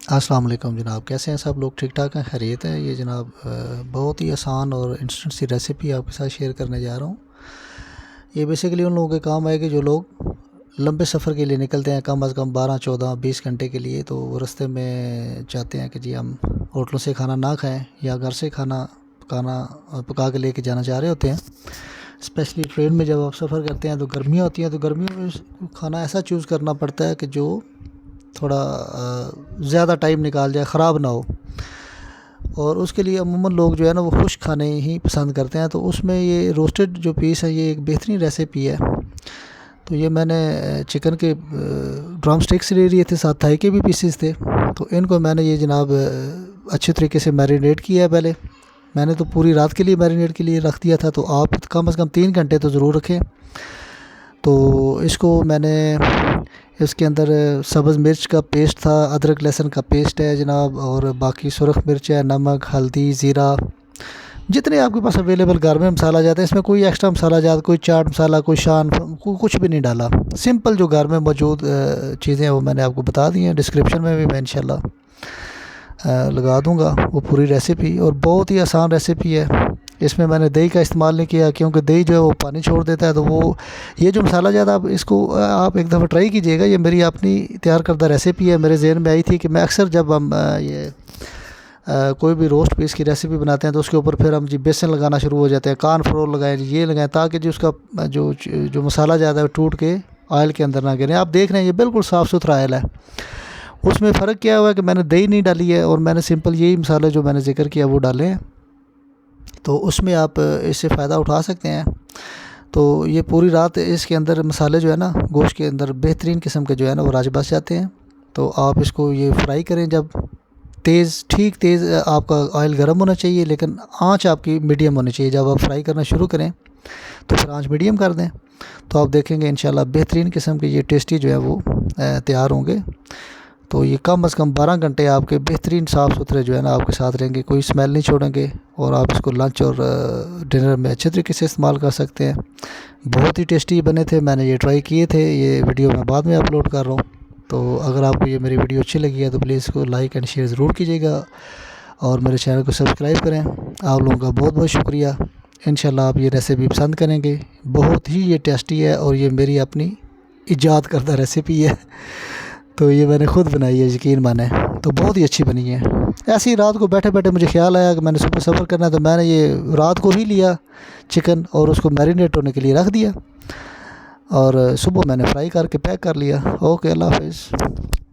अस्सलाम वालेकुम जनाब, कैसे हैं सब लोग? ठीक ठाक हैं, खैरियत है? ये जनाब बहुत ही आसान और इंस्टेंट सी रेसिपी आपके साथ शेयर करने जा रहा हूँ। ये बेसिकली उन लोगों के काम आएगी जो लोग लंबे सफ़र के लिए निकलते हैं, कम अज़ कम 12-14-20 घंटे के लिए। तो वो रास्ते में चाहते हैं कि जी हम होटलों से खाना ना खाएं या घर से खाना पकाना पका के लेके जाना चाह रहे होते हैं। स्पेशली ट्रेन में जब आप सफ़र करते हैं तो गर्मियाँ होती हैं, तो गर्मियों में खाना ऐसा चूज़ करना पड़ता है कि जो थोड़ा ज़्यादा टाइम निकाल जाए, ख़राब ना हो। और उसके लिए अमूमन लोग जो है ना वो खुश खाने ही पसंद करते हैं। तो उसमें ये रोस्टेड जो पीस है ये एक बेहतरीन रेसिपी है। तो ये मैंने चिकन के ड्रम स्टिक्स ले लिए थे, साथ थाई के भी पीसेस थे। तो इनको मैंने ये जनाब अच्छे तरीके से मैरिनेट किया है। पहले मैंने तो पूरी रात के लिए मैरिनेट के लिए रख दिया था, तो आप कम से कम 3 घंटे तो ज़रूर रखें। तो इसको मैंने इसके अंदर सब्ज़ मिर्च का पेस्ट था, अदरक लहसुन का पेस्ट है जनाब, और बाकी सुरख मिर्च है, नमक, हल्दी, ज़ीरा, जितने आपके पास अवेलेबल घर में मसाला जाते हैं। इसमें कोई एक्स्ट्रा मसाला जाता, कोई चाट मसाला, कोई शान, कुछ भी नहीं डाला। सिंपल जो घर में मौजूद चीज़ें हैं वो मैंने आपको बता दी हैं। डिस्क्रिप्शन में भी मैं इंशाल्लाह लगा दूंगा वो पूरी रेसिपी, और बहुत ही आसान रेसिपी है। इसमें मैंने दही का इस्तेमाल नहीं किया, क्योंकि दही जो है वो पानी छोड़ देता है। तो वो ये जो मसाला ज़्यादा, आप इसको आप एक दफ़ा ट्राई कीजिएगा। ये मेरी अपनी तैयार करदा रेसिपी है, मेरे जहन में आई थी कि मैं अक्सर जब हम ये कोई भी रोस्ट पीस की रेसिपी बनाते हैं तो उसके ऊपर फिर हम जी बेसन लगाना शुरू हो जाते हैं, कॉर्नफ्लोर लगाएं, ये लगाएं, ताकि जो उसका जो मसाला ज़्यादा है टूट के ऑयल के अंदर ना गिरे। आप देख रहे हैं ये बिल्कुल साफ़ सुथरा ऑयल है। उसमें फ़र्क क्या हुआ है कि मैंने दही नहीं डाली है और मैंने सिंपल यही मसाले जो मैंने जिक्र किया वो डाले हैं। तो उसमें आप इससे फ़ायदा उठा सकते हैं। तो ये पूरी रात इसके अंदर मसाले जो है ना गोश्त के अंदर बेहतरीन किस्म के जो है ना वो राज बस जाते हैं। तो आप इसको ये फ्राई करें, जब तेज़, ठीक तेज़ आपका ऑयल गर्म होना चाहिए, लेकिन आंच आपकी मीडियम होनी चाहिए। जब आप फ्राई करना शुरू करें तो फिर आंच मीडियम कर दें, तो आप देखेंगे इंशाल्लाह बेहतरीन किस्म के ये टेस्टी जो है वो तैयार होंगे। तो ये कम से कम 12 घंटे आपके बेहतरीन साफ़ सुथरे जो है ना आपके साथ रहेंगे, कोई स्मेल नहीं छोड़ेंगे। और आप इसको लंच और डिनर में अच्छे तरीके से इस्तेमाल कर सकते हैं। बहुत ही टेस्टी बने थे, मैंने ये ट्राई किए थे। ये वीडियो मैं बाद में अपलोड कर रहा हूँ। तो अगर आपको ये मेरी वीडियो अच्छी लगी है तो प्लीज़ इसको लाइक एंड शेयर ज़रूर कीजिएगा, और मेरे चैनल को सब्सक्राइब करें। आप लोगों का बहुत बहुत शुक्रिया। इंशाल्लाह आप ये रेसिपी पसंद करेंगे। बहुत ही ये टेस्टी है और ये मेरी अपनी ईजाद करदा रेसिपी है। तो ये मैंने ख़ुद बनाई है, यकीन माने। तो बहुत ही अच्छी बनी है। ऐसे ही रात को बैठे बैठे मुझे ख्याल आया कि मैंने सुबह सफ़र करना है, तो मैंने ये रात को ही लिया चिकन और उसको मैरिनेट होने के लिए रख दिया, और सुबह मैंने फ्राई करके पैक कर लिया। ओके, अल्लाह हाफ़िज़।